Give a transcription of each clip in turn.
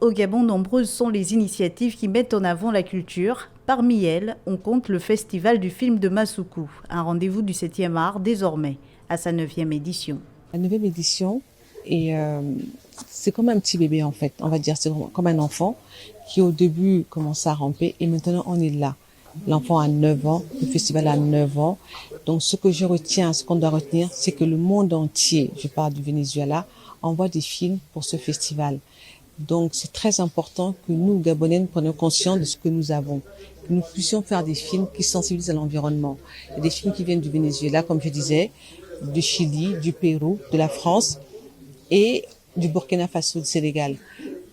Au Gabon, nombreuses sont les initiatives qui mettent en avant la culture. Parmi elles, on compte le Festival du film de Massoukou, un rendez-vous du 7e art désormais, à sa 9e édition. La neuvième édition, et c'est comme un petit bébé en fait, on va dire, c'est comme un enfant qui au début commençait à ramper et maintenant on est là. L'enfant a 9 ans, le festival a 9 ans. Donc ce que je retiens, ce qu'on doit retenir, c'est que le monde entier, je parle du Venezuela, envoie des films pour ce festival. Donc c'est très important que nous, Gabonais, nous prenions conscience de ce que nous avons. Que nous puissions faire des films qui sensibilisent à l'environnement. Il y a des films qui viennent du Venezuela, comme je disais, du Chili, du Pérou, de la France et du Burkina Faso, du Sénégal.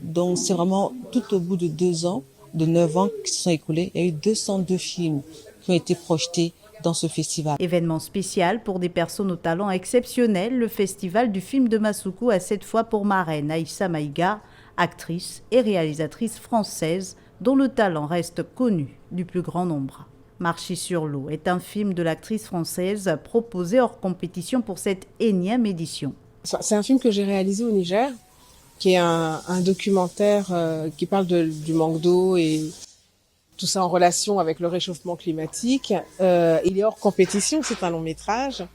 Donc c'est vraiment tout au bout de 2 ans, de 9 ans qui se sont écoulés, il y a eu 202 films qui ont été projetés dans ce festival. Événement spécial pour des personnes au talent exceptionnel, le Festival du film de Massoukou a cette fois pour marraine Aïssa Maïga, actrice et réalisatrice française dont le talent reste connu du plus grand nombre. Marcher sur l'eau est un film de l'actrice française proposé hors compétition pour cette énième édition. C'est un film que j'ai réalisé au Niger, qui est un documentaire qui parle du manque d'eau et tout ça en relation avec le réchauffement climatique. Il est hors compétition, c'est un long métrage.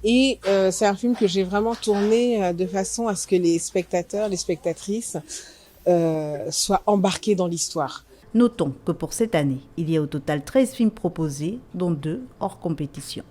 Et c'est un film que j'ai vraiment tourné de façon à ce que les spectateurs, les spectatrices soient embarqués dans l'histoire. Notons que pour cette année, il y a au total 13 films proposés, dont 2 hors compétition.